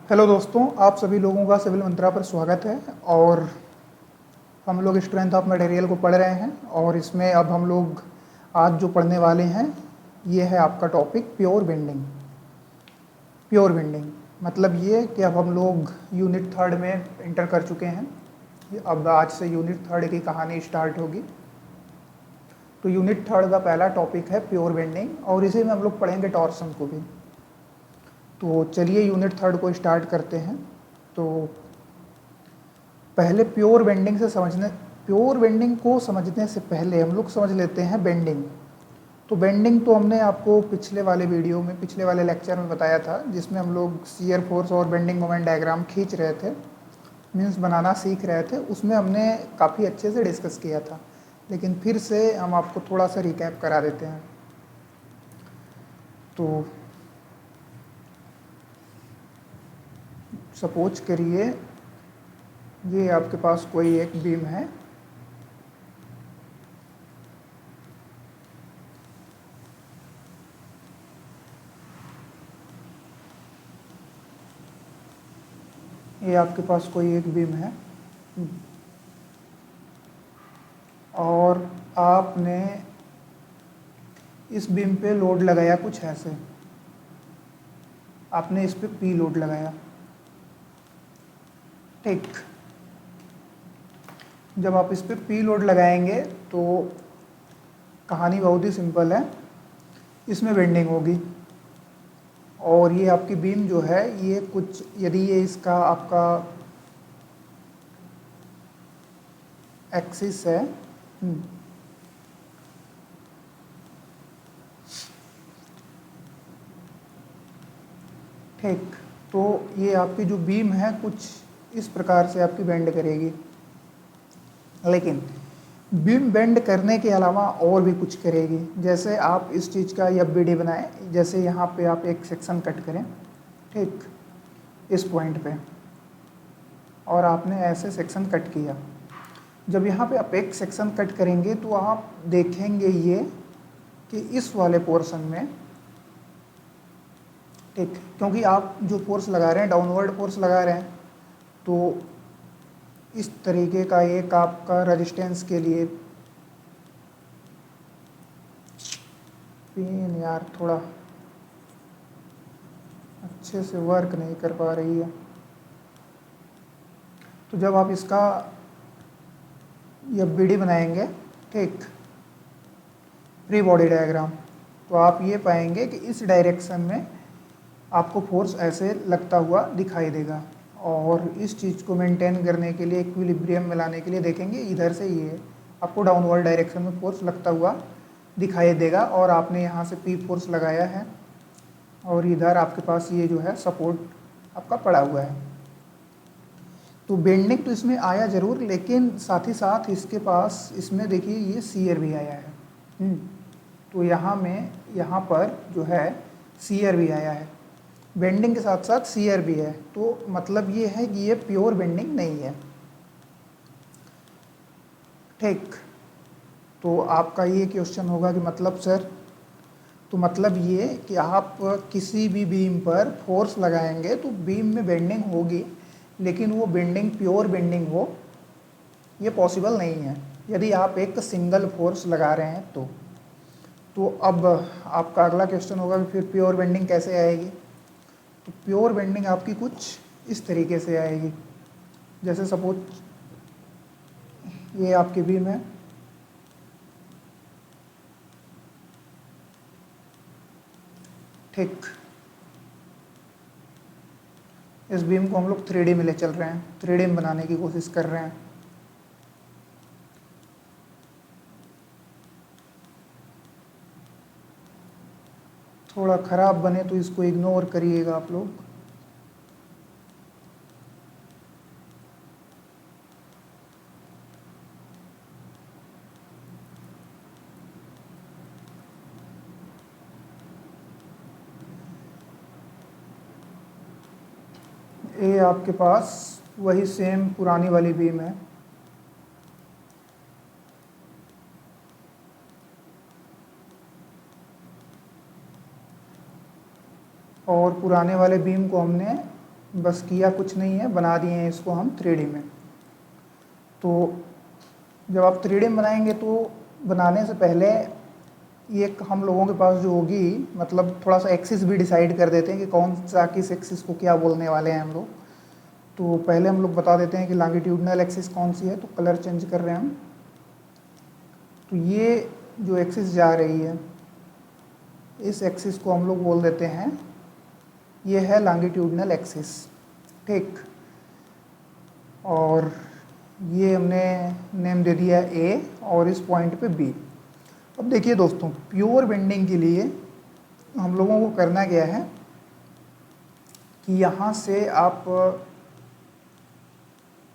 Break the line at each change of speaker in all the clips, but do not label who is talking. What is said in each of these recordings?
Hello दोस्तों, आप सभी लोगों का सिविल मंत्रा पर स्वागत है। और हम लोग स्ट्रेंथ ऑफ मटेरियल को पढ़ रहे हैं और इसमें अब हम लोग आज जो पढ़ने वाले हैं ये है आपका topic pure bending. Pure bending मतलब ये कि अब हम लोग यूनिट थर्ड में इंटर कर चुके हैं। अब आज से यूनिट थर्ड की कहानी स्टार्ट होगी। तो यूनिट थर्ड का पहला टॉपिक है प्योर बेंडिंग और इसी में हम लोग पढ़ेंगे टॉर्सन को भी। तो चलिए यूनिट थर्ड को स्टार्ट करते हैं। तो पहले प्योर बेंडिंग को समझने से पहले हम लोग समझ लेते हैं बेंडिंग। तो बेंडिंग तो हमने आपको पिछले वाले लेक्चर में बताया था, जिसमें हम लोग शियर फोर्स और बेंडिंग मोमेंट डायग्राम खींच रहे थे, मीन्स बनाना सीख रहे थे। उसमें हमने काफ़ी अच्छे से डिस्कस किया था, लेकिन फिर से हम आपको थोड़ा सा रिकैप करा देते हैं। तो सपोज करिए ये आपके पास कोई एक बीम है। ये आपके पास कोई एक बीम है और आपने इस बीम पे लोड लगाया कुछ ऐसे। आपने इस पे पी लोड लगाया, ठीक। जब आप इस पे पी लोड लगाएंगे तो कहानी बहुत ही सिंपल है, इसमें बेंडिंग होगी। और ये आपकी बीम जो है ये कुछ, यदि ये इसका आपका एक्सिस है, ठीक। तो ये आपकी जो बीम है कुछ इस प्रकार से आपकी बेंड करेगी। लेकिन बीम बेंड करने के अलावा और भी कुछ करेगी। जैसे आप इस चीज़ का एफबीडी बनाएं, जैसे यहाँ पे आप एक सेक्शन कट करें, ठीक, इस पॉइंट पे, और आपने ऐसे सेक्शन कट किया। जब यहाँ पे आप एक सेक्शन कट करेंगे तो आप देखेंगे ये कि इस वाले पोर्शन में, ठीक, क्योंकि आप जो फोर्स लगा रहे हैं डाउनवर्ड फोर्स लगा रहे हैं, तो इस तरीके का एक आपका रेजिस्टेंस के लिए पिन यार थोड़ा अच्छे से वर्क नहीं कर पा रही है। तो जब आप इसका एफबीडी बनाएंगे, ठीक, फ्री बॉडी डायग्राम, तो आप ये पाएंगे कि इस डायरेक्शन में आपको फोर्स ऐसे लगता हुआ दिखाई देगा। और इस चीज़ को मेंटेन करने के लिए, इक्विलिब्रियम में लाने के लिए देखेंगे इधर से ये आपको डाउनवर्ड डायरेक्शन में फोर्स लगता हुआ दिखाई देगा। और आपने यहाँ से पी फोर्स लगाया है और इधर आपके पास ये जो है सपोर्ट आपका पड़ा हुआ है। तो बेंडिंग तो इसमें आया ज़रूर, लेकिन साथ ही साथ इसके पास, इसमें देखिए ये शियर भी आया है। तो यहाँ पर जो है शियर भी आया है, बेंडिंग के साथ साथ शियर भी है। तो मतलब ये है कि ये प्योर बेंडिंग नहीं है, ठीक। तो आपका ये क्वेश्चन होगा कि मतलब सर, तो मतलब ये कि आप किसी भी बीम पर फोर्स लगाएंगे तो बीम में बेंडिंग होगी, लेकिन वो बेंडिंग प्योर बेंडिंग हो ये पॉसिबल नहीं है यदि आप एक सिंगल फोर्स लगा रहे हैं तो अब आपका अगला क्वेश्चन होगा कि फिर प्योर बेंडिंग कैसे आएगी। तो प्योर बेंडिंग आपकी कुछ इस तरीके से आएगी। जैसे सपोज ये आपकी बीम है, ठीक। इस बीम को हम लोग 3D में ले चल रहे हैं, 3D में बनाने की कोशिश कर रहे हैं। थोड़ा ख़राब बने तो इसको इग्नोर करिएगा आप लोग। ये आपके पास वही सेम पुरानी वाली बीम है, और पुराने वाले बीम को हमने बस किया कुछ नहीं है, बना दिए हैं इसको हम 3D में। तो जब आप 3D में बनाएंगे तो बनाने से पहले ये हम लोगों के पास जो होगी, मतलब थोड़ा सा एक्सिस भी डिसाइड कर देते हैं कि कौन सा किस एक्सिस को क्या बोलने वाले हैं हम लोग। तो पहले हम लोग बता देते हैं कि लॉन्गिट्यूडनल एक्सिस कौन सी है। तो कलर चेंज कर रहे हैं हम। तो ये जो एक्सिस जा रही है, इस एक्सिस को हम लोग बोल देते हैं, ये है लॉन्गिट्यूडनल एक्सिस, ठीक। और ये हमने नेम दे दिया ए और इस पॉइंट पे बी। अब देखिए दोस्तों, प्योर बेंडिंग के लिए हम लोगों को करना क्या है कि यहाँ से आप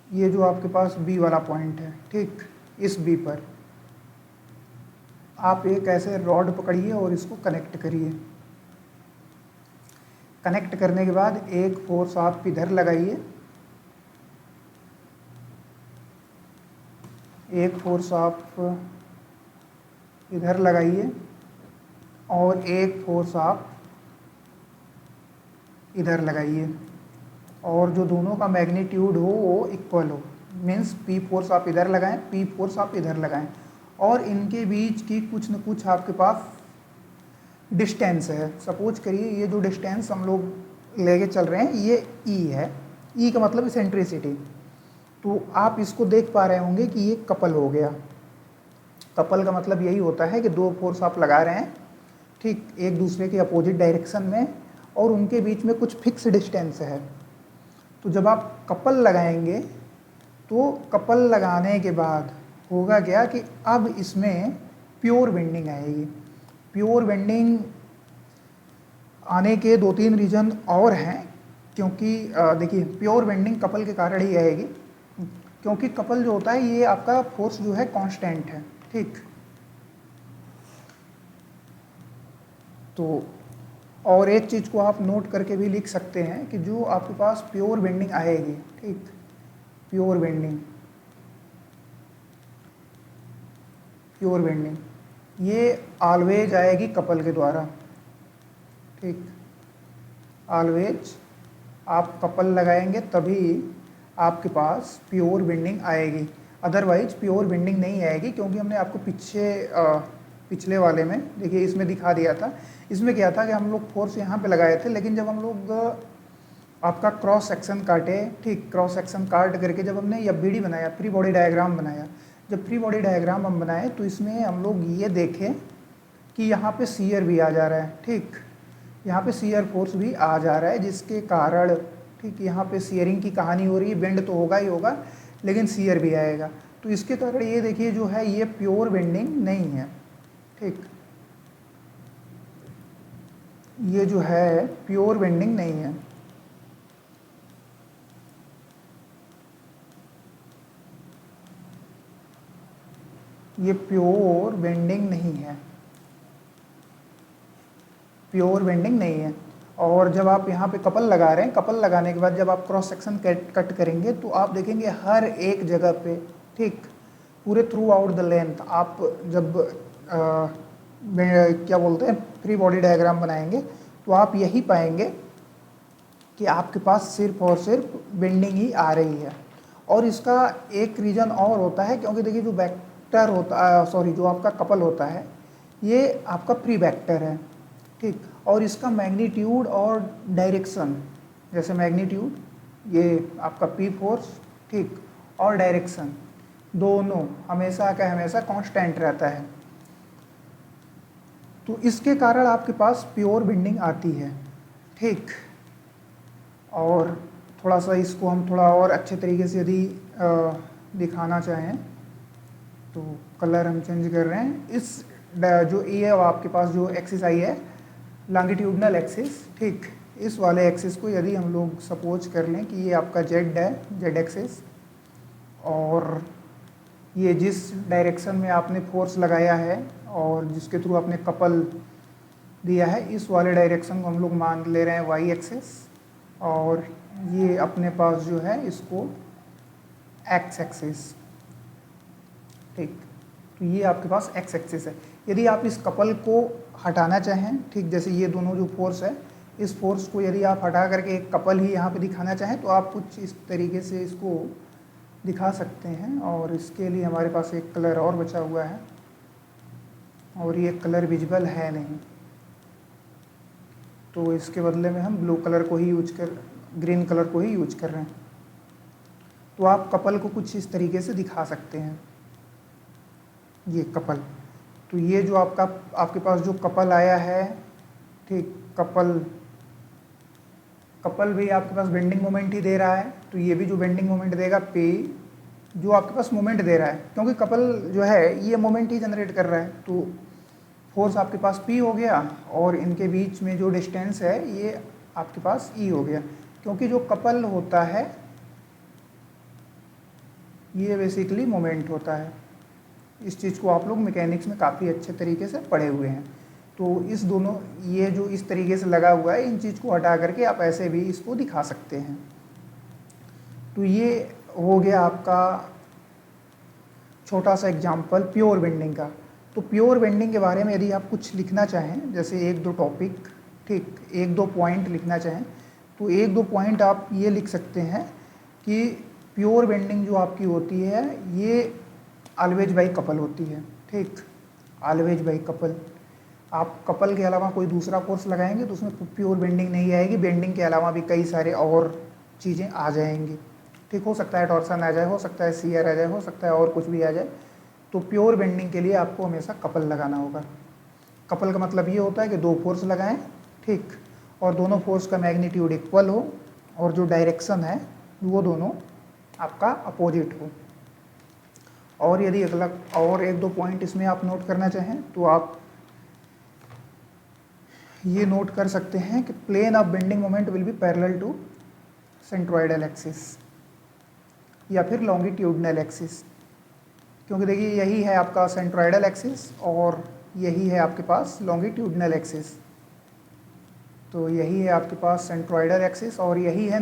ये जो आपके पास बी वाला पॉइंट है, ठीक, इस बी पर आप एक ऐसे रॉड पकड़िए और इसको कनेक्ट करिए। कनेक्ट करने के बाद एक फोर्स आप इधर लगाइए, एक फोर्स आप इधर लगाइए और एक फोर्स आप इधर लगाइए, और जो दोनों का मैग्नीट्यूड हो वो इक्वल हो। मीन्स पी फोर्स आप इधर लगाएं, पी फोर्स आप इधर लगाएं, और इनके बीच की कुछ न कुछ आपके पास डिस्टेंस है। सपोज करिए ये जो डिस्टेंस हम लोग लेके चल रहे हैं ये ई है। ई का मतलब इसेंट्रिसिटी। तो आप इसको देख पा रहे होंगे कि ये कपल हो गया। कपल का मतलब यही होता है कि दो फोर्स आप लगा रहे हैं, ठीक, एक दूसरे के अपोजिट डायरेक्शन में, और उनके बीच में कुछ फिक्स डिस्टेंस है। तो जब आप कपल लगाएंगे तो कपल लगाने के बाद होगा क्या कि अब इसमें प्योर बेंडिंग आएगी। प्योर बेंडिंग आने के 2-3 रीज़न और हैं, क्योंकि देखिए प्योर बेंडिंग कपल के कारण ही आएगी, क्योंकि कपल जो होता है ये आपका फोर्स जो है कांस्टेंट है, ठीक। तो और एक चीज़ को आप नोट करके भी लिख सकते हैं कि जो आपके पास प्योर बेंडिंग आएगी, ठीक, प्योर बेंडिंग, प्योर बेंडिंग ये ऑलवेज आएगी कपल के द्वारा, ठीक। ऑलवेज आप कपल लगाएंगे तभी आपके पास प्योर बेंडिंग आएगी, अदरवाइज प्योर बेंडिंग नहीं आएगी। क्योंकि हमने आपको पिछले वाले में देखिए इसमें दिखा दिया था। इसमें क्या था कि हम लोग फोर्स यहाँ पे लगाए थे, लेकिन जब हम लोग आपका क्रॉस सेक्शन काटे, ठीक, क्रॉस सेक्शन काट करके जब हमने एफबीडी बनाया, फ्री बॉडी डायग्राम बनाया, जब फ्री बॉडी डायग्राम हम बनाए तो इसमें हम लोग ये देखें कि यहाँ पे शियर भी आ जा रहा है, ठीक, यहाँ पे शियर फोर्स भी आ जा रहा है, जिसके कारण, ठीक, यहाँ पे शियरिंग की कहानी हो रही है। बेंड तो होगा ही होगा, लेकिन शियर भी आएगा। तो इसके कारण ये देखिए जो है ये प्योर बेंडिंग नहीं है, ठीक, ये जो है प्योर बेंडिंग नहीं है। ये प्योर बेंडिंग नहीं है, प्योर बेंडिंग नहीं है। और जब आप यहाँ पे कपल लगा रहे हैं, कपल लगाने के बाद जब आप क्रॉस सेक्शन कट करेंगे तो आप देखेंगे हर एक जगह पे, ठीक, पूरे थ्रू आउट द लेंथ आप जब क्या बोलते हैं फ्री बॉडी डायग्राम बनाएंगे तो आप यही पाएंगे कि आपके पास सिर्फ और सिर्फ बेंडिंग ही आ रही है। और इसका एक रीज़न और होता है, क्योंकि देखिए जो वेक्टर होता जो आपका कपल होता है ये आपका प्री वेक्टर है, ठीक, और इसका मैग्नीट्यूड और डायरेक्शन, जैसे मैग्नीट्यूड ये आपका पी फोर्स, ठीक, और डायरेक्शन दोनों हमेशा का हमेशा कांस्टेंट रहता है। तो इसके कारण आपके पास प्योर बेंडिंग आती है, ठीक। और थोड़ा सा इसको हम थोड़ा और अच्छे तरीके से यदि दिखाना चाहें तो कलर हम चेंज कर रहे हैं। इस जो ये आपके पास जो एक्सिस आई है लॉन्गिट्यूडनल एक्सिस, ठीक, इस वाले एक्सिस को यदि हम लोग सपोज कर लें कि ये आपका जेड है, जेड एक्सिस, और ये जिस डायरेक्शन में आपने फोर्स लगाया है और जिसके थ्रू आपने कपल दिया है, इस वाले डायरेक्शन को हम लोग मान ले रहे हैं वाई एक्सिस, और ये अपने पास जो है इसको एक्स एक्सिस, ठीक। तो ये आपके पास एक्स एक्सिस है। यदि आप इस कपल को हटाना चाहें, ठीक, जैसे ये दोनों जो फोर्स है इस फोर्स को यदि आप हटा करके एक कपल ही यहाँ पे दिखाना चाहें तो आप कुछ इस तरीके से इसको दिखा सकते हैं। और इसके लिए हमारे पास एक कलर और बचा हुआ है और ये कलर विजिबल है नहीं, तो इसके बदले में हम ब्लू कलर को ही ग्रीन कलर को ही यूज कर रहे हैं। तो आप कपल को कुछ इस तरीके से दिखा सकते हैं, ये कपल। तो ये जो आपके पास जो कपल आया है, ठीक, कपल भी आपके पास बेंडिंग मोमेंट ही दे रहा है, तो ये भी जो बेंडिंग मोमेंट देगा पे जो आपके पास मोमेंट दे रहा है, क्योंकि कपल जो है ये मोमेंट ही जनरेट कर रहा है, तो फोर्स आपके पास P हो गया और इनके बीच में जो डिस्टेंस है ये आपके पास E हो गया। क्योंकि जो कपल होता है ये बेसिकली मोमेंट होता है। इस चीज़ को आप लोग मैकेनिक्स में काफ़ी अच्छे तरीके से पढ़े हुए हैं। तो इस दोनों ये जो इस तरीके से लगा हुआ है, इन चीज़ को हटा करके आप ऐसे भी इसको दिखा सकते हैं। तो ये हो गया आपका छोटा सा एग्जाम्पल प्योर बेंडिंग का। तो प्योर बेंडिंग के बारे में यदि आप कुछ लिखना चाहें, जैसे एक दो टॉपिक, ठीक, एक दो पॉइंट लिखना चाहें, तो एक दो पॉइंट आप ये लिख सकते हैं कि प्योर बेंडिंग जो आपकी होती है ये ऑलवेज बाई कपल होती है, ठीक, ऑलवेज बाई कपल। आप कपल के अलावा कोई दूसरा कोर्स लगाएंगे तो उसमें प्योर बेंडिंग नहीं आएगी, बेंडिंग के अलावा भी कई सारे और चीज़ें आ जाएंगी, ठीक। हो सकता है टॉर्सन आ जाए, हो सकता है सीयर आ जाए, हो सकता है और कुछ भी आ जाए। तो प्योर बेंडिंग के लिए आपको हमेशा कपल लगाना होगा। कपल का मतलब ये होता है कि दो फोर्स लगाएं, ठीक, और दोनों फोर्स का मैग्नीट्यूड इक्वल हो और जो डायरेक्शन है वो दोनों आपका अपोजिट हो। और यदि अगला और एक दो पॉइंट इसमें आप नोट करना चाहें तो आप ये नोट कर सकते हैं कि plane of bending moment will be parallel to centroidal axis या फिर लॉन्गिट्यूडनल एक्सिस, क्योंकि देखिए यही है आपका सेंट्रोइडल एक्सिस और यही है आपके पास लॉन्गिट्यूडनल एक्सिस। तो यही है आपके पास सेंट्रोइडल एक्सिस और यही है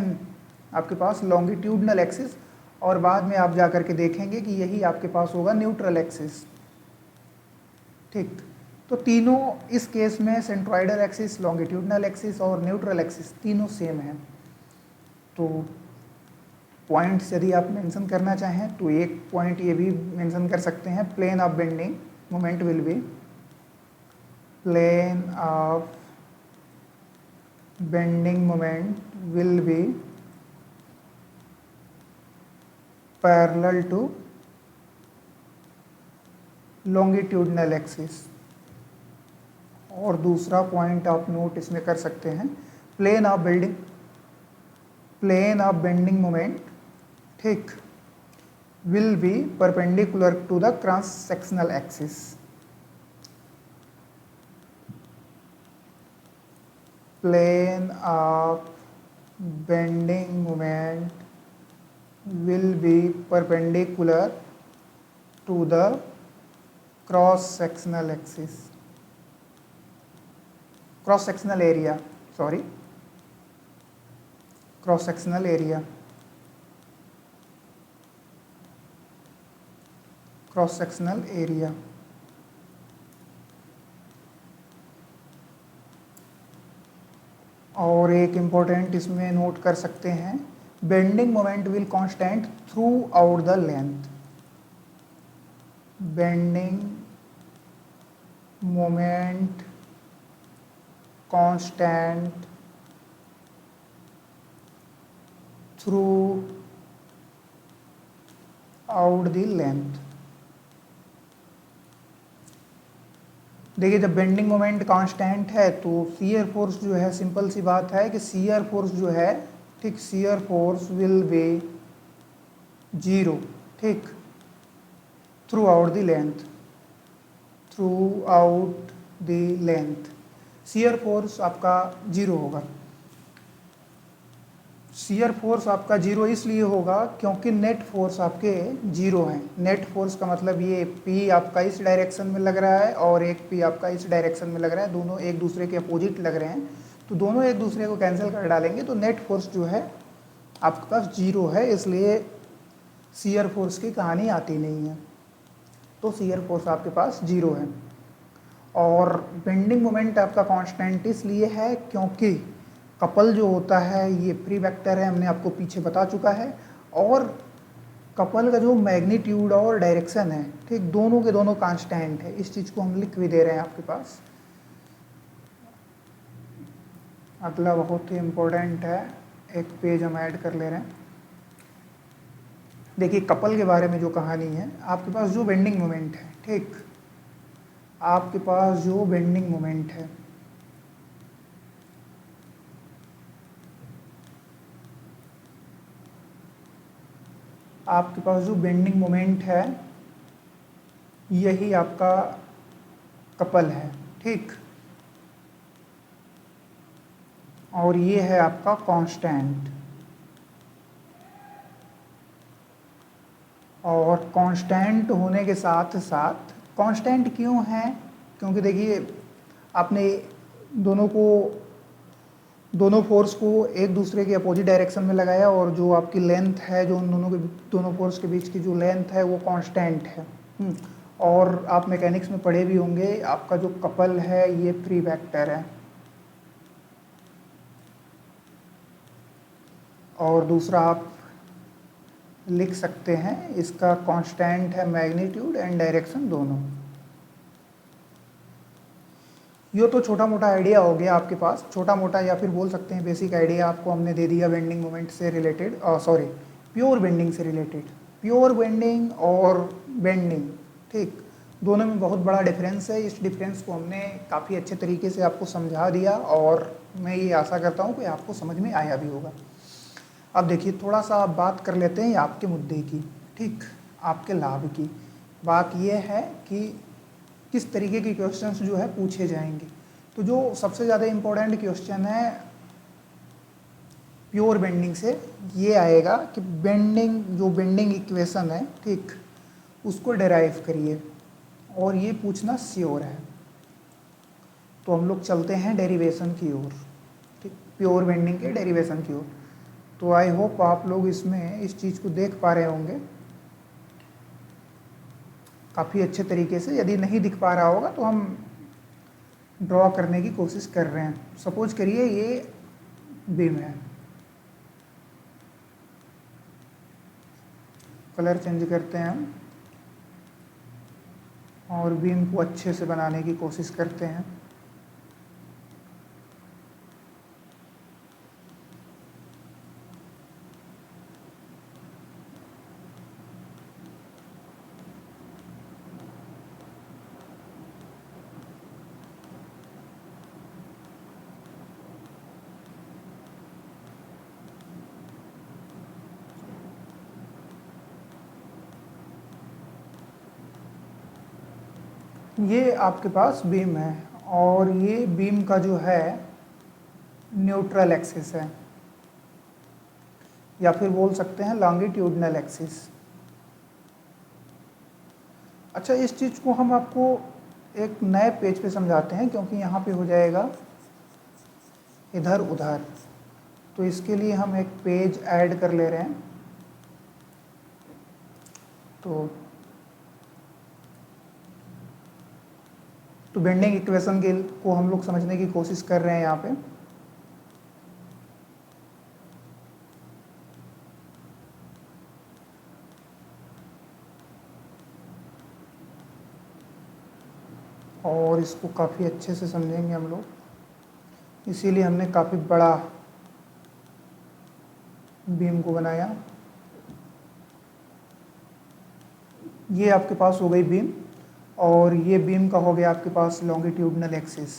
आपके पास लॉन्गिट्यूडनल एक्सिस, और बाद में आप जा कर के देखेंगे कि यही आपके पास होगा न्यूट्रल एक्सिस, ठीक। तो तीनों इस केस में सेंट्रोइडल एक्सिस, लॉन्गिट्यूडनल एक्सिस और न्यूट्रल एक्सिस तीनों सेम है। तो पॉइंट्स यदि आप मेंशन करना चाहें तो एक पॉइंट ये भी मेंशन कर सकते हैं, plane of bending moment will be, plane of bending moment will be parallel to longitudinal axis. और दूसरा पॉइंट आप नोट इसमें कर सकते हैं, प्लेन ऑफ बेंडिंग मोमेंट, ठीक, will be perpendicular to the cross sectional axis. Plane of bending moment will be perpendicular to the cross sectional axis, cross sectional area, sorry, cross sectional area, cross sectional area। और एक important इसमें note कर सकते हैं, bending moment will constant through out the length. Bending moment constant through out the length. देखिए जब bending moment constant है तो शियर फोर्स जो है, सिंपल सी बात है कि शियर फोर्स जो है, ठीक, shear force will be zero, ठीक, throughout the length, throughout the length shear force आपका जीरो होगा। शियर फोर्स आपका जीरो इसलिए होगा क्योंकि नेट फोर्स आपके जीरो हैं। नेट फोर्स का मतलब ये P आपका इस डायरेक्शन में लग रहा है और एक P आपका इस डायरेक्शन में लग रहा है, दोनों एक दूसरे के अपोजिट लग रहे हैं, तो दोनों एक दूसरे को कैंसिल कर डालेंगे तो नेट फोर्स जो है आपके पास जीरो है, इसलिए शियर फोर्स की कहानी आती नहीं है। तो शियर फोर्स आपके पास जीरो है। और बेंडिंग मोमेंट आपका कांस्टेंट इसलिए है क्योंकि कपल जो होता है ये फ्री वेक्टर है, हमने आपको पीछे बता चुका है। और कपल का जो मैग्नीट्यूड और डायरेक्शन है, ठीक, दोनों के दोनों कांस्टेंट है। इस चीज़ को हम लिख भी दे रहे हैं आपके पास। अगला बहुत ही इम्पोर्टेंट है, एक पेज हम ऐड कर ले रहे हैं। देखिए कपल के बारे में जो कहानी है, आपके पास जो बेंडिंग मोमेंट है, ठीक, आपके पास जो बेंडिंग मोमेंट है, आपके पास जो बेंडिंग मोमेंट है यही आपका कपल है, ठीक। और ये है आपका कांस्टेंट। और कांस्टेंट होने के साथ साथ, कांस्टेंट क्यों है, क्योंकि देखिए आपने दोनों फोर्स को एक दूसरे के अपोजिट डायरेक्शन में लगाया, और जो आपकी लेंथ है, जो उन दोनों फोर्स के बीच की जो लेंथ है वो कांस्टेंट है। और आप मैकेनिक्स में पढ़े भी होंगे, आपका जो कपल है ये फ्री वेक्टर है। और दूसरा आप लिख सकते हैं, इसका कांस्टेंट है मैग्नीट्यूड एंड डायरेक्शन दोनों। ये तो छोटा मोटा आइडिया हो गया आपके पास, छोटा मोटा या फिर बोल सकते हैं बेसिक आइडिया आपको हमने दे दिया बेंडिंग मोमेंट से रिलेटेड, सॉरी प्योर बेंडिंग से रिलेटेड। प्योर बेंडिंग और बेंडिंग, ठीक, दोनों में बहुत बड़ा डिफरेंस है। इस डिफरेंस को हमने काफ़ी अच्छे तरीके से आपको समझा दिया, और मैं ये आशा करता हूँ कि आपको समझ में आया भी होगा। अब देखिए थोड़ा सा आप बात कर लेते हैं आपके मुद्दे की, ठीक, आपके लाभ की। बात यह है कि किस तरीके के क्वेश्चंस जो है पूछे जाएंगे। तो जो सबसे ज़्यादा इम्पोर्टेंट क्वेश्चन है प्योर बेंडिंग से ये आएगा कि बेंडिंग इक्वेशन है, ठीक, उसको डेराइव करिए, और ये पूछना श्योर है। तो हम लोग चलते हैं डेरिवेशन की ओर, ठीक, प्योर बेंडिंग के डेरिवेशन की ओर। तो आई होप आप लोग इसमें इस चीज़ को देख पा रहे होंगे काफ़ी अच्छे तरीके से। यदि नहीं दिख पा रहा होगा तो हम ड्रॉ करने की कोशिश कर रहे हैं। सपोज करिए ये बीम है, कलर चेंज करते हैं हम, और बीम को अच्छे से बनाने की कोशिश करते हैं। ये आपके पास बीम है, और ये बीम का जो है न्यूट्रल एक्सिस है, या फिर बोल सकते हैं लॉन्गिट्यूडनल एक्सिस। अच्छा, इस चीज़ को हम आपको एक नए पेज पे समझाते हैं, क्योंकि यहाँ पे हो जाएगा इधर उधर। तो इसके लिए हम एक पेज ऐड कर ले रहे हैं। तो बेंडिंग इक्वेशन को हम लोग समझने की कोशिश कर रहे हैं यहाँ पे। और इसको काफ़ी अच्छे से समझेंगे हम लोग, इसीलिए हमने काफ़ी बड़ा बीम को बनाया। ये आपके पास हो गई बीम, और ये बीम का हो गया आपके पास लॉन्गिट्यूडनल एक्सिस।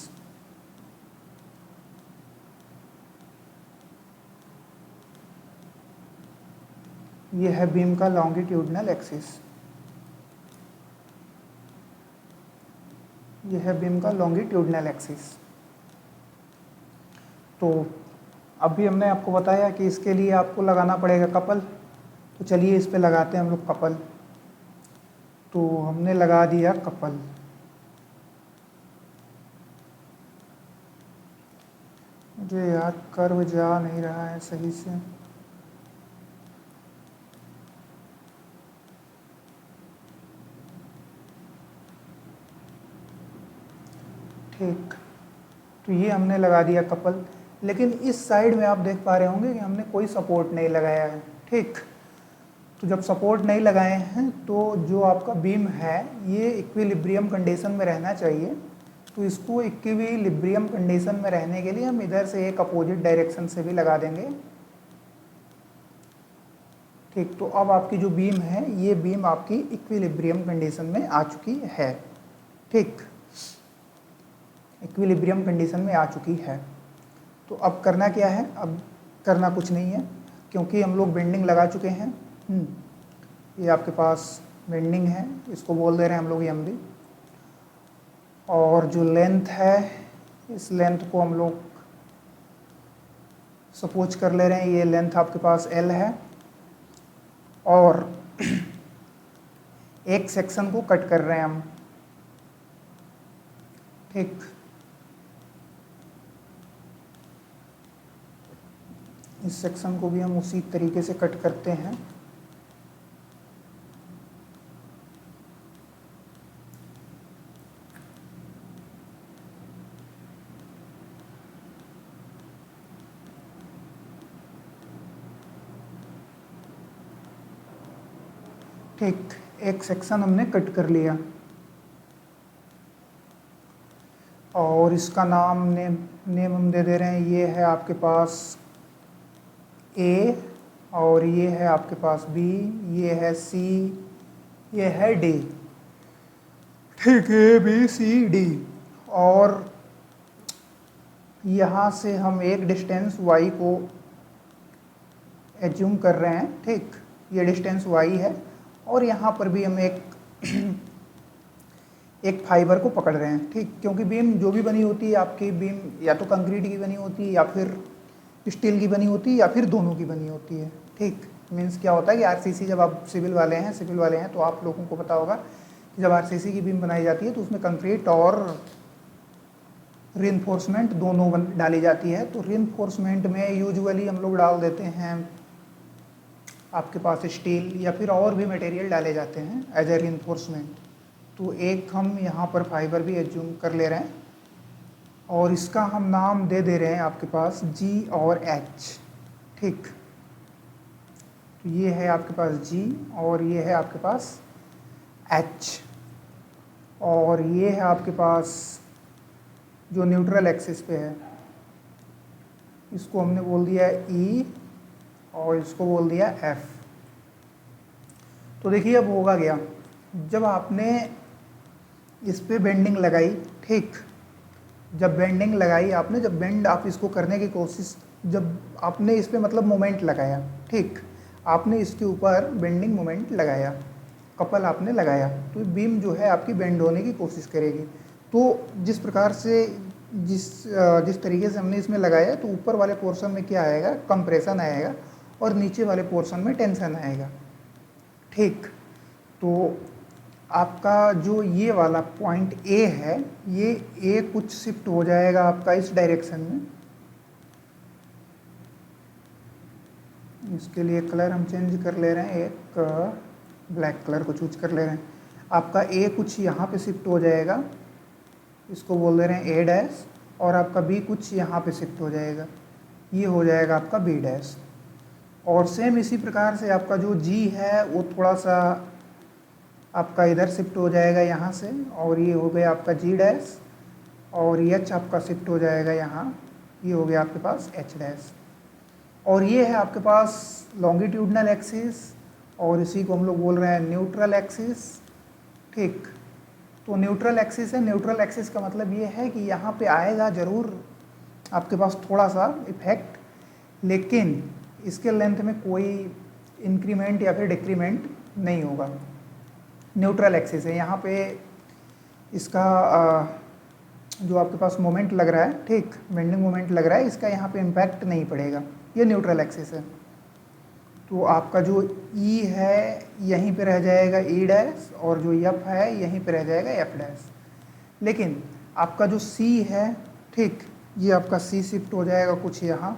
ये है बीम का लॉन्गिट्यूडनल एक्सिस, ये है बीम का लॉन्गिट्यूडनल एक्सिस। तो अभी हमने आपको बताया कि इसके लिए आपको लगाना पड़ेगा कपल। तो चलिए इस पे लगाते हैं हम लोग कपल। तो हमने लगा दिया कपल। मुझे यार कर्व जा नहीं रहा है सही से। ठीक, तो ये हमने लगा दिया कपल। लेकिन इस साइड में आप देख पा रहे होंगे कि हमने कोई सपोर्ट नहीं लगाया है, ठीक। तो जब सपोर्ट नहीं लगाए हैं तो जो आपका बीम है ये इक्विलिब्रियम कंडीशन में रहना चाहिए। तो इसको इक्विलिब्रियम कंडीशन में रहने के लिए हम इधर से एक अपोजिट डायरेक्शन से भी लगा देंगे, ठीक। तो अब आपकी जो बीम है ये बीम आपकी इक्विलिब्रियम कंडीशन में आ चुकी है, ठीक। इक्विलिब्रियम कंडीशन में आ चुकी है। तो अब करना क्या है, अब करना कुछ नहीं है क्योंकि हम लोग बेंडिंग लगा चुके हैं। ये आपके पास बेंडिंग है, इसको बोल दे रहे हैं हम लोग एम बी। और जो लेंथ है इस लेंथ को हम लोग सपोज कर ले रहे हैं, ये लेंथ आपके पास एल है और एक सेक्शन को कट कर रहे हैं हम, ठीक। इस सेक्शन को भी हम उसी तरीके से कट करते हैं। ठीक, एक सेक्शन हमने कट कर लिया और इसका नेम हम दे दे रहे हैं, ये है आपके पास ए और ये है आपके पास बी, ये है सी, ये है डी, ठीक है, ए बी सी डी। और यहाँ से हम एक डिस्टेंस y को एज्यूम कर रहे हैं, ठीक। ये डिस्टेंस y है और यहाँ पर भी हम एक फाइबर को पकड़ रहे हैं, ठीक। क्योंकि बीम जो भी बनी होती है आपकी, बीम या तो कंक्रीट की बनी होती है या फिर स्टील की बनी होती है या फिर दोनों की बनी होती है, ठीक। मीन्स क्या होता है कि आरसीसी, जब आप सिविल वाले हैं तो आप लोगों को पता होगा कि जब आरसीसी की बीम बनाई जाती है तो उसमें कंक्रीट और रीइंफोर्समेंट दोनों डाली जाती है। तो रीइंफोर्समेंट में यूजुअली हम लोग डाल देते हैं आपके पास स्टील या फिर और भी मटेरियल डाले जाते हैं एज ए रीइंफोर्समेंट। तो एक हम यहाँ पर फाइबर भी एज्यूम कर ले रहे हैं और इसका हम नाम दे दे रहे हैं आपके पास G और H, ठीक। तो ये है आपके पास G और ये है आपके पास H और ये है आपके पास जो न्यूट्रल एक्सिस पे है, इसको हमने बोल दिया E और इसको बोल दिया F। तो देखिए अब होगा क्या, जब आपने इस पे बेंडिंग लगाई, ठीक। जब बेंडिंग लगाई आपने, जब बेंड आप इसको करने की कोशिश, जब आपने इस पे मतलब मोमेंट लगाया, ठीक। आपने इसके ऊपर बेंडिंग मोमेंट लगाया, कपल आपने लगाया, तो बीम जो है आपकी बेंड होने की कोशिश करेगी। तो जिस प्रकार से जिस तरीके से हमने इसमें लगाया, तो ऊपर वाले पोर्शन में क्या आएगा, कंप्रेशन आएगा और नीचे वाले पोर्शन में टेंशन आएगा, ठीक। तो आपका जो ये वाला पॉइंट ए है, ये ए कुछ शिफ्ट हो जाएगा आपका इस डायरेक्शन में। इसके लिए कलर हम चेंज कर ले रहे हैं, एक ब्लैक कलर को चूज कर ले रहे हैं। आपका ए कुछ यहाँ पे शिफ्ट हो जाएगा, इसको बोल दे रहे हैं ए डैश, और आपका बी कुछ यहाँ पे शिफ्ट हो जाएगा, ये हो जाएगा आपका बी डैश। और सेम इसी प्रकार से आपका जो जी है वो थोड़ा सा आपका इधर शिफ्ट हो जाएगा यहाँ से, और ये हो गया आपका जी डैश, और एच आपका शिफ्ट हो जाएगा यहाँ, ये हो गया आपके पास एच डैश। और ये है आपके पास लॉन्गिट्यूडनल एक्सिस और इसी को हम लोग बोल रहे हैं न्यूट्रल एक्सिस, ठीक। तो न्यूट्रल एक्सिस है, न्यूट्रल एक्सिस का मतलब ये है कि यहाँ पे आएगा ज़रूर आपके पास थोड़ा सा इफेक्ट, लेकिन इसके लेंथ में कोई इंक्रीमेंट या फिर डिक्रीमेंट नहीं होगा। न्यूट्रल एक्सिस है, यहाँ पे इसका जो आपके पास मोमेंट लग रहा है, ठीक, बेंडिंग मोमेंट लग रहा है, इसका यहाँ पे इम्पैक्ट नहीं पड़ेगा, ये न्यूट्रल एक्सिस है। तो आपका जो ई है यहीं पे रह जाएगा ई डैश, और जो एफ है यहीं पे रह जाएगा एफ डैश। लेकिन आपका जो सी है, ठीक, ये आपका सी शिफ्ट हो जाएगा कुछ यहाँ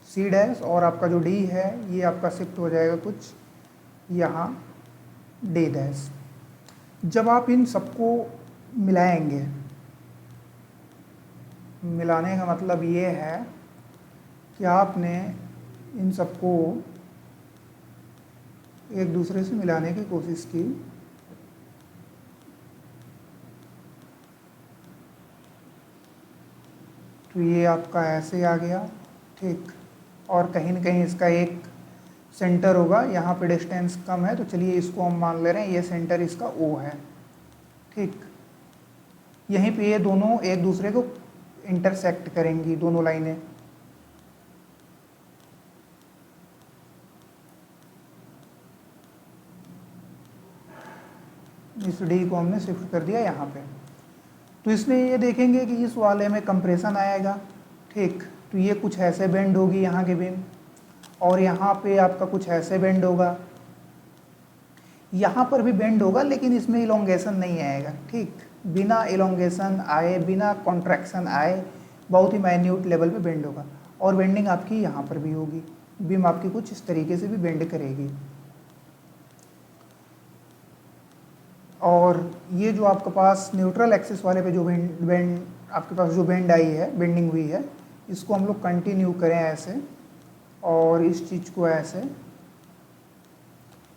सी डैश, और आपका जो डी है ये आपका शिफ्ट हो जाएगा कुछ यहाँ डी डैश। जब आप इन सबको मिलाएंगे, मिलाने का मतलब ये है कि आपने इन सबको एक दूसरे से मिलाने की कोशिश की, तो ये आपका ऐसे आ गया, ठीक। और कहीं ना कहीं इसका एक सेंटर होगा, यहाँ पे डिस्टेंस कम है, तो चलिए इसको हम मान ले रहे हैं ये सेंटर इसका O है, ठीक। यहीं पे ये दोनों एक दूसरे को इंटरसेक्ट करेंगी, दोनों लाइनें। इस D को हमने शिफ्ट कर दिया यहाँ पे, तो इसमें ये देखेंगे कि इस वाले में कंप्रेशन आएगा, ठीक। तो ये कुछ ऐसे बेंड होगी यहाँ के बीम, और यहाँ पे आपका कुछ ऐसे बेंड होगा, यहाँ पर भी बेंड होगा, लेकिन इसमें इलोंगेशन नहीं आएगा, ठीक। बिना इलोंगेशन आए, बिना कॉन्ट्रैक्शन आए, बहुत ही माइन्यूट लेवल पे बेंड होगा। और बेंडिंग आपकी यहाँ पर भी होगी, बीम आपकी कुछ इस तरीके से भी बेंड करेगी। और ये जो आपके पास न्यूट्रल एक्सिस वाले पे जो बेंड आपके पास जो बेंड आई है, बेंडिंग हुई है, इसको हम लोग कंटिन्यू करें ऐसे, और इस चीज़ को ऐसे,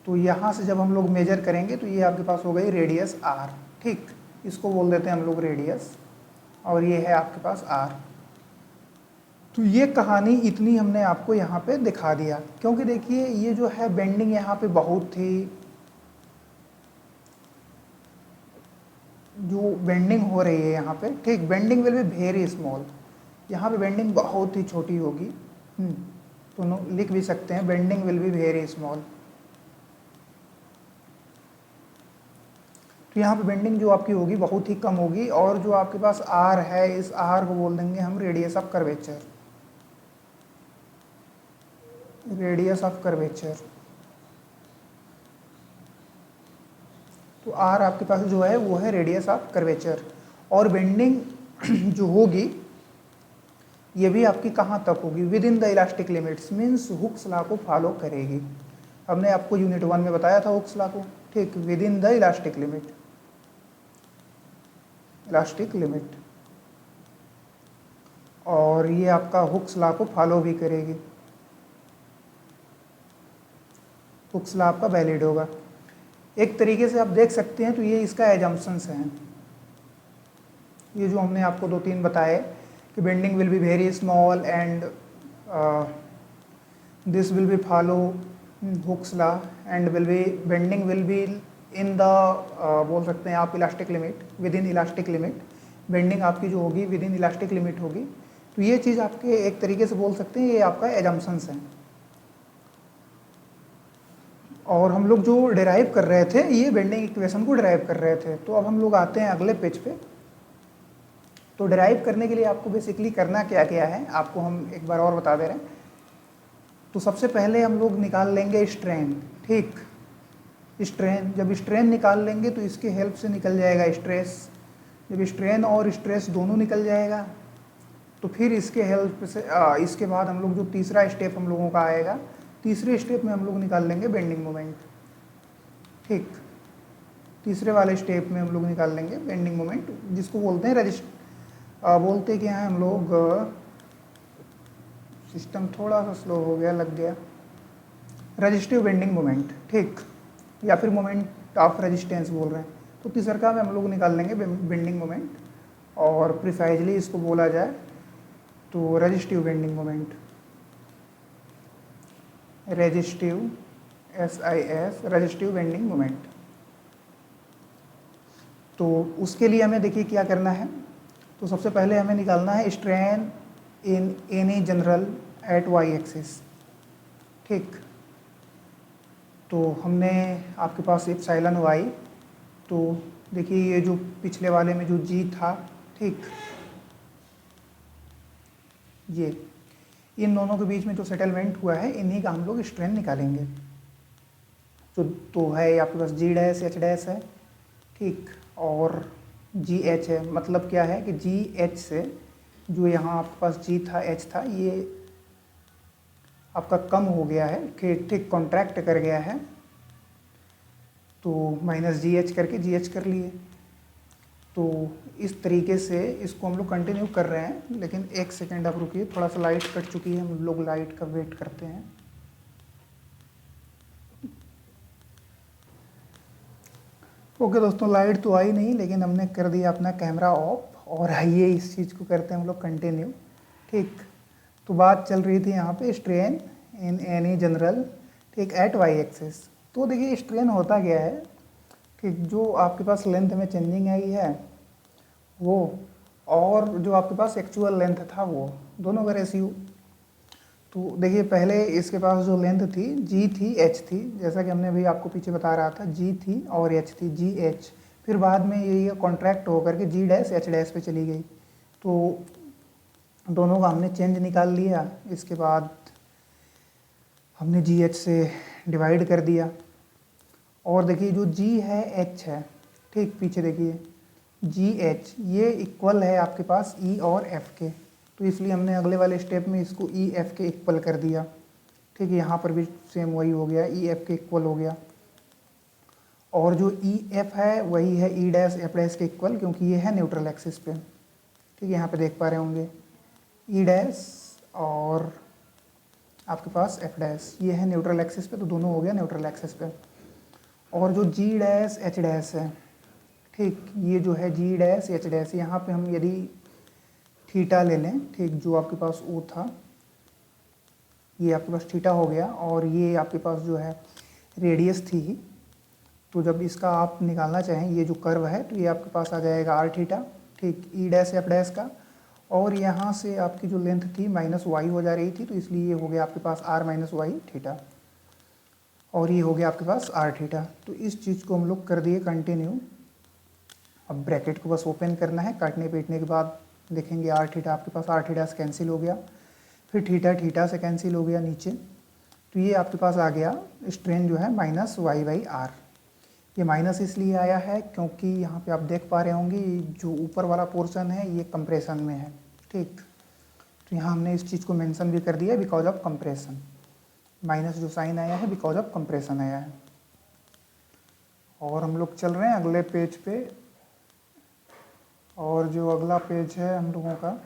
तो यहाँ से जब हम लोग मेजर करेंगे तो ये आपके पास हो गई रेडियस R, ठीक। इसको बोल देते हैं हम लोग रेडियस, और ये है आपके पास R। तो ये कहानी इतनी हमने आपको यहाँ पे दिखा दिया, क्योंकि देखिए ये जो है बेंडिंग यहाँ पे बहुत थी, जो बेंडिंग हो रही है यहाँ पे, ठीक। Bending will be very small, यहाँ पे बेंडिंग बहुत ही छोटी होगी, तो लिख भी सकते हैं bending will be very small. तो यहाँ पे बेंडिंग जो आपकी होगी बहुत ही कम होगी, और जो आपके पास R है, इस R को बोल देंगे हम radius of curvature, radius of curvature. तो R आपके पास जो है वो है रेडियस ऑफ कर्वेचर। और बेंडिंग जो होगी ये भी आपकी कहाँ तक होगी, with in the elastic limits, means Hooke's law को फॉलो करेगी। हमने आपको यूनिट 1 में बताया था हुक्स लॉ को, ठीक। With in the elastic limit, elastic limit, और ये आपका हुक्स लॉ को फॉलो भी करेगी, हुक्स लॉ आपका वैलिड होगा। एक तरीके से आप देख सकते हैं, तो ये इसका एजम्पशंस हैं, ये जो हमने आपको 2-3 बताए कि bending will be very small and this will be follow Hooke's law and will be bending will be in the बोल सकते हैं आप elastic limit, with in elastic limit, bending आपकी जो होगी विद इन इलास्टिक लिमिट होगी। तो ये चीज़ आपके एक तरीके से बोल सकते हैं ये आपका एजम्पशंस हैं। और हम लोग जो डिराइव कर रहे थे, ये बेंडिंग इक्वेशन को डिराइव कर रहे थे। तो अब हम लोग आते हैं अगले पेज पे। तो डिराइव करने के लिए आपको बेसिकली करना क्या क्या है, आपको हम एक बार और बता दे रहे हैं। तो सबसे पहले हम लोग निकाल लेंगे स्ट्रेन, ठीक। स्ट्रेन, जब स्ट्रेन निकाल लेंगे तो इसके हेल्प से निकल जाएगा स्ट्रेस। जब स्ट्रेन और स्ट्रेस दोनों निकल जाएगा तो फिर इसके हेल्प से इसके बाद हम लोग जो तीसरा स्टेप हम लोगों का आएगा, तीसरे स्टेप में हम लोग निकाल लेंगे बेंडिंग मोमेंट, ठीक। तीसरे वाले स्टेप में हम लोग निकाल लेंगे बेंडिंग मोमेंट, जिसको बोलते हैं बोलते क्या हैं हम लोग, सिस्टम थोड़ा सा स्लो हो गया, लग गया, रेजिस्टिव बेंडिंग मोमेंट, ठीक, या फिर मोमेंट ऑफ रेजिस्टेंस बोल रहे हैं। तो तीसरा में हम लोग निकाल लेंगे बेंडिंग मोमेंट, और प्रिसाइजली इसको बोला जाए तो resistive bending moment, resistive SIS, resistive bending moment. तो उसके लिए हमें देखिए क्या करना है। तो सबसे पहले हमें निकालना है strain in any general at Y axis, ठीक। तो हमने आपके पास एप्सिलॉन Y, तो देखिए ये जो पिछले वाले में जो G था, ठीक, ये इन दोनों के बीच में जो सेटलमेंट हुआ है इन्हीं का हम लोग स्ट्रेन निकालेंगे। तो है आपके पास G डैश H डैश है, ठीक, और GH है। मतलब क्या है कि GH से जो यहाँ आपके पास G था H था, ये आपका कम हो गया है, ठीक, कॉन्ट्रैक्ट कर गया है, तो माइनस GH करके GH कर लिए। तो इस तरीके से इसको हम लोग कंटिन्यू कर रहे हैं, लेकिन एक सेकेंड आप रुकिए, थोड़ा सा लाइट कट चुकी है, हम लोग लाइट का वेट करते हैं। ओके दोस्तों, लाइट तो आई नहीं, लेकिन हमने कर दिया अपना कैमरा ऑफ, और आइए इस चीज़ को करते हैं हम लोग कंटिन्यू। ठीक, तो बात चल रही थी यहाँ पे स्ट्रेन इन एनी जनरल, ठीक, एट वाई एक्सिस। तो देखिए स्ट्रेन होता क्या है कि जो आपके पास लेंथ में चेंजिंग आई है वो, और जो आपके पास एक्चुअल लेंथ था वो, दोनों का रेशियो। तो देखिए पहले इसके पास जो लेंथ थी जी थी, एच थी, जैसा कि हमने अभी आपको पीछे बता रहा था, जी थी और एच थी, जी एच। फिर बाद में ये कॉन्ट्रैक्ट होकर के जी डैश एच डैश पे चली गई। तो दोनों का हमने चेंज निकाल लिया, इसके बाद हमने जी एच से डिवाइड कर दिया। और देखिए जो जी है एच है, ठीक, पीछे देखिए जी एच, ये इक्वल है आपके पास ई और एफ के, तो इसलिए हमने अगले वाले स्टेप में इसको ई एफ के इक्वल कर दिया। ठीक है, यहाँ पर भी सेम वही हो गया, ई एफ के इक्वल हो गया। और जो ई एफ है वही है ई डैश एफ डैश के इक्वल, क्योंकि ये है न्यूट्रल एक्सिस पे। ठीक है, यहाँ पे देख पा रहे होंगे ई डैश और आपके पास एफ डैश, ये है न्यूट्रल एक्सिस पे, तो दोनों हो गया न्यूट्रल एक्सिस पे। और जो जी डैश एच डैश है, ठीक, ये जो है जी डैश एच डैश, यहाँ पे हम यदि थीटा ले लें, ठीक, जो आपके पास ओ था, ये आपके पास थीटा हो गया, और ये आपके पास जो है रेडियस थी। तो जब इसका आप निकालना चाहें ये जो कर्व है, तो ये आपके पास आ जाएगा आर थीटा, ठीक, ई डैश एफ डैश का। और यहाँ से आपकी जो लेंथ थी माइनस वाई हो जा रही थी, तो इसलिए ये हो गया आपके पास आर माइनस वाई थीटा, और ये हो गया आपके पास आर थीटा। तो इस चीज़ को हम लोग कर दिए कंटिन्यू। अब ब्रैकेट को बस ओपन करना है, काटने पीटने के बाद देखेंगे आर थीटा आपके पास आर थीटा से कैंसिल हो गया, फिर थीटा थीटा से कैंसिल हो गया नीचे। तो ये आपके पास आ गया स्ट्रेन जो है माइनस वाई बाई आर। ये माइनस इसलिए आया है क्योंकि यहाँ पे आप देख पा रहे होंगे जो ऊपर वाला पोर्शन है ये कंप्रेशन में है, ठीक। तो यहाँ हमने इस चीज़ को मेंशन भी कर दिया बिकॉज ऑफ कंप्रेशन, माइनस जो साइन आया है बिकॉज ऑफ कंप्रेशन आया है। और हम लोग चल रहे हैं अगले पेज पे, और जो अगला पेज है हम लोगों का,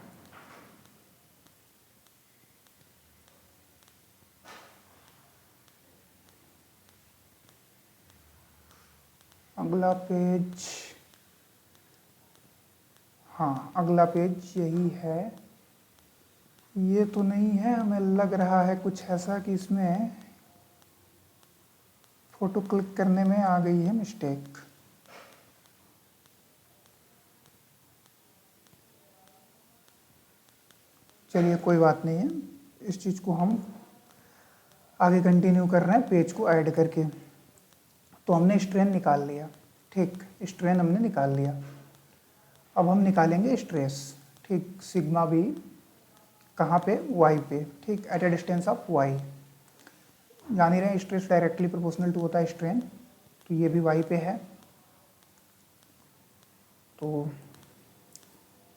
अगला पेज, हाँ अगला पेज यही है। ये तो नहीं है, हमें लग रहा है कुछ ऐसा कि इसमें फोटो क्लिक करने में आ गई है मिस्टेक। चलिए कोई बात नहीं है, इस चीज़ को हम आगे कंटिन्यू कर रहे हैं पेज को ऐड करके। तो हमने स्ट्रेन निकाल लिया, ठीक, स्ट्रेन हमने निकाल लिया। अब हम निकालेंगे स्ट्रेस, ठीक, सिग्मा बी कहाँ पे, वाई पे, ठीक, at a distance of y. जान ही रहे स्ट्रेस डायरेक्टली प्रोपोर्शनल टू होता है स्ट्रेन, तो ये भी वाई पे है। तो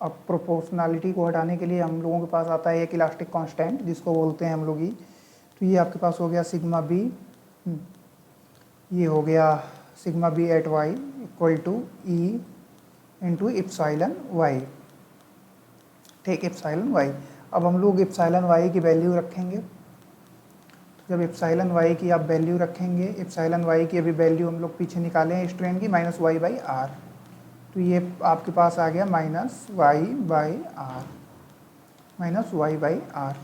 अब प्रोपोर्शनलिटी को हटाने के लिए हम लोगों के पास आता है एक इलास्टिक कांस्टेंट जिसको बोलते हैं हम लोग ही। तो ये आपके पास हो गया सिग्मा बी, ये हो गया sigma b at y equal to E into epsilon y, ठीक, इप्साइलन वाई। अब हम लोग इप्साइलन वाई की वैल्यू रखेंगे। तो जब इप्साइलन वाई की आप वैल्यू रखेंगे, इप्साइलन वाई की अभी वैल्यू हम लोग पीछे निकाले हैं स्ट्रेन की, माइनस वाई बाई आर। तो ये आपके पास आ गया minus y by R, minus y by R.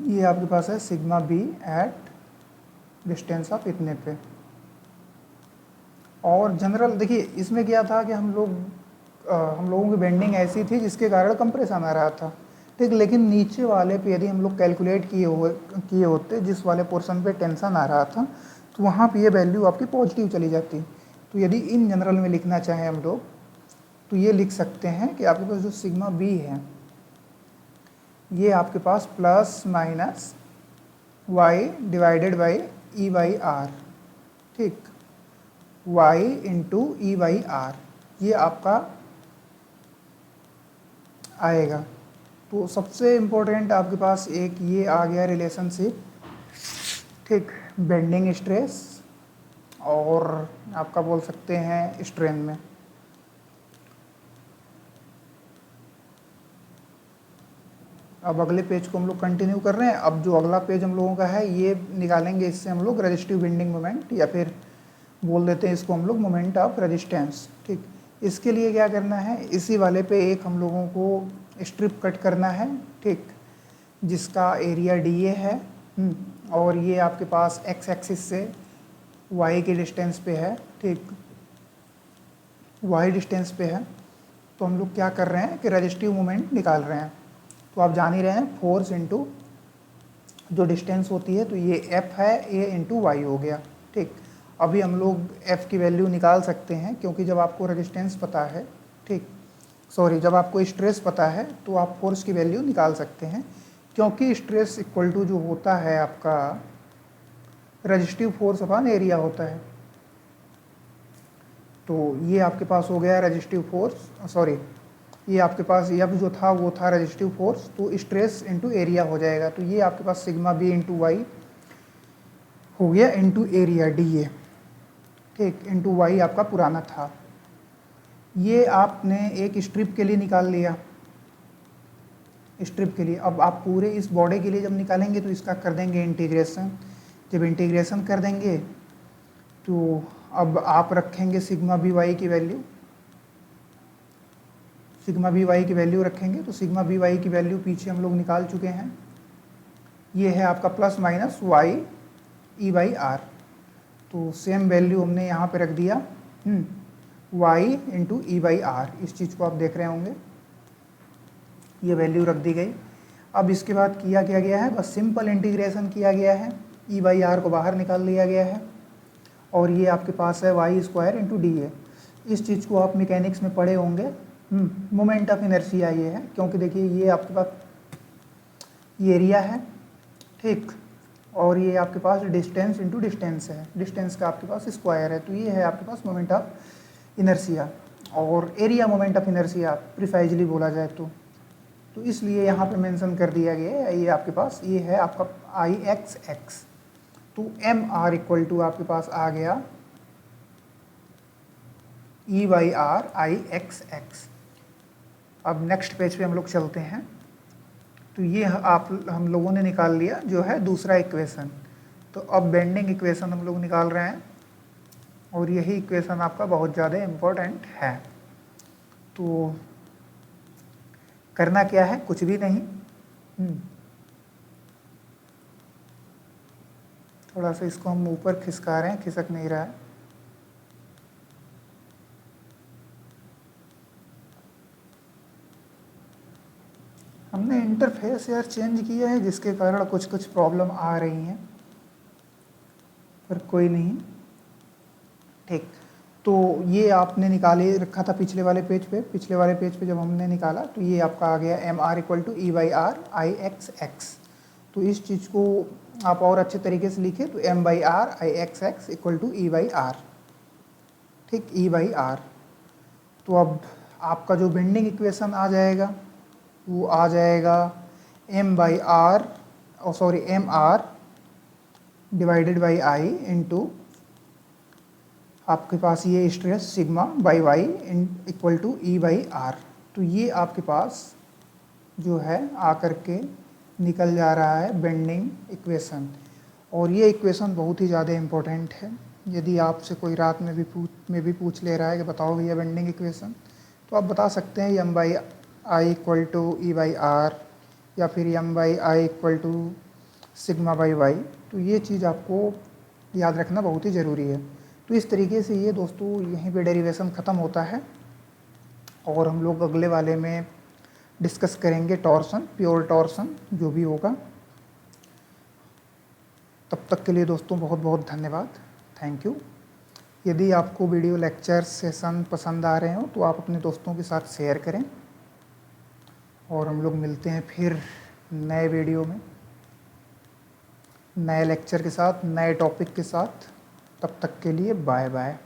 ये आपके पास है sigma b at distance of इतने पे। और जनरल देखिए इसमें क्या था कि हम लोगों की बेंडिंग ऐसी थी जिसके कारण कंप्रेशन आ रहा था, ठीक, लेकिन नीचे वाले पे यदि हम लोग कैलकुलेट किए होते जिस वाले पोर्शन पे टेंशन आ रहा था, तो वहाँ पे ये वैल्यू आपकी पॉजिटिव चली जाती। तो यदि इन जनरल में लिखना चाहें हम लोग तो ये लिख सकते हैं कि आपके पास जो सिग्मा बी है ये आपके पास plus minus y divided by E by R, ठीक, y into E by R, ये आपका आएगा। तो सबसे इम्पोर्टेंट आपके पास एक ये आ गया रिलेशनशिप, ठीक, बेंडिंग स्ट्रेस और आपका बोल सकते हैं स्ट्रेन में। अब अगले पेज को हम लोग कंटिन्यू कर रहे हैं। अब जो अगला पेज हम लोगों का है ये निकालेंगे, इससे हम लोग रेजिस्टिव बेंडिंग मोमेंट या फिर बोल देते हैं इसको हम लोग मोमेंट ऑफ रेजिस्टेंस। ठीक, इसके लिए क्या करना है, इसी वाले पे एक हम लोगों को स्ट्रिप कट करना है। ठीक, जिसका एरिया DA है और ये आपके पास एक्स एक्सिस से वाई के डिस्टेंस पे है। ठीक, वाई डिस्टेंस पे है। तो हम लोग क्या कर रहे हैं कि रेजिस्टिव मोमेंट निकाल रहे हैं। तो आप जान ही रहे हैं फोर्स इंटू जो डिस्टेंस होती है, तो ये F है, A इंटू वाई हो गया। ठीक, अभी हम लोग F की वैल्यू निकाल सकते हैं क्योंकि जब आपको रेजिस्टेंस पता है, ठीक सॉरी, जब आपको स्ट्रेस पता है तो आप फोर्स की वैल्यू निकाल सकते हैं, क्योंकि स्ट्रेस इक्वल टू जो होता है आपका रेजिस्टिव फोर्स अपॉन एरिया होता है। तो ये आपके पास हो गया रेजिस्टिव फोर्स, सॉरी ये आपके पास F जो था वो था रेजिस्टिव फोर्स, तो स्ट्रेस इंटू एरिया हो जाएगा। तो ये आपके पास सिग्मा B इंटू वाई हो गया इंटू एरिया DA। ठीक, इंटू वाई आपका पुराना था। ये आपने एक स्ट्रिप के लिए निकाल लिया, स्ट्रिप के लिए। अब आप पूरे इस बॉडी के लिए जब निकालेंगे तो इसका कर देंगे इंटीग्रेशन। जब इंटीग्रेशन कर देंगे तो अब आप रखेंगे सिग्मा बी वाई की वैल्यू, सिग्मा बी वाई की वैल्यू रखेंगे। तो सिग्मा बी वाई की वैल्यू पीछे हम लोग निकाल चुके हैं, ये है आपका plus minus y E by R. तो सेम वैल्यू हमने यहाँ पे रख दिया y into E by R, इस चीज़ को आप देख रहे होंगे, ये वैल्यू रख दी गई। अब इसके बाद किया क्या गया है, बस सिंपल इंटीग्रेशन किया गया है, ई बाई आर को बाहर निकाल लिया गया है और ये आपके पास है y square into d A. इस चीज़ को आप मैकेनिक्स में पढ़े होंगे, मोमेंट ऑफ इनर्शिया ये है, क्योंकि देखिए ये आपके पास ये एरिया है, ठीक, और ये आपके पास डिस्टेंस इंटू डिस्टेंस है, डिस्टेंस का आपके पास स्क्वायर है। तो ये है आपके पास मोमेंट ऑफ इनर्शिया और area moment of inertia precisely बोला जाए तो इसलिए यहाँ पे मेंशन कर दिया गया है। ये आपके पास ये है आपका आई एक्स एक्स, तो एम आर इक्वल टू आपके पास आ गया E by R I x x. अब नेक्स्ट पेज पे हम लोग चलते हैं। तो ये हम लोगों ने निकाल लिया जो है दूसरा इक्वेशन। तो अब बेंडिंग इक्वेशन हम लोग निकाल रहे हैं और यही इक्वेशन आपका बहुत ज़्यादा इम्पोर्टेंट है। तो करना क्या है, कुछ भी नहीं, थोड़ा सा इसको हम ऊपर खिसका रहे हैं, खिसक नहीं रहा है। हमने इंटरफेस यार चेंज किया है जिसके कारण कुछ कुछ प्रॉब्लम आ रही हैं, पर कोई नहीं, ठीक। तो ये आपने निकाले रखा था पिछले वाले पेज पे, पिछले वाले पेज पे जब हमने निकाला तो ये आपका आ गया M R equal to E by R I x x. तो इस चीज़ को आप और अच्छे तरीके से लिखे तो M by R I x x equal to E by R, ठीक, ई बाई आर। तो अब आपका जो बेंडिंग इक्वेशन आ जाएगा वो आ जाएगा M by R sorry M R divided by I into आपके पास ये stress sigma by y equal to E by R. तो ये आपके पास जो है आकर के निकल जा रहा है बेंडिंग इक्वेशन। और ये इक्वेशन बहुत ही ज़्यादा इम्पोर्टेंट है। यदि आपसे कोई रात में भी पूछ ले रहा है कि बताओ भैया बेंडिंग इक्वेशन, तो आप बता सकते हैं M by I equal to E by R या फिर M by I equal to sigma by y. तो ये चीज़ आपको याद रखना बहुत ही ज़रूरी है। तो इस तरीके से ये दोस्तों यहीं पे डेरिवेशन ख़त्म होता है और हम लोग अगले वाले में डिस्कस करेंगे टॉर्सन, प्योर टॉर्सन जो भी होगा। तब तक के लिए दोस्तों बहुत बहुत धन्यवाद, थैंक यू। यदि आपको वीडियो लेक्चर सेशन पसंद आ रहे हो तो आप अपने दोस्तों के साथ शेयर करें और हम लोग मिलते हैं फिर नए वीडियो में, नए लेक्चर के साथ, नए टॉपिक के साथ। तब तक के लिए बाय बाय।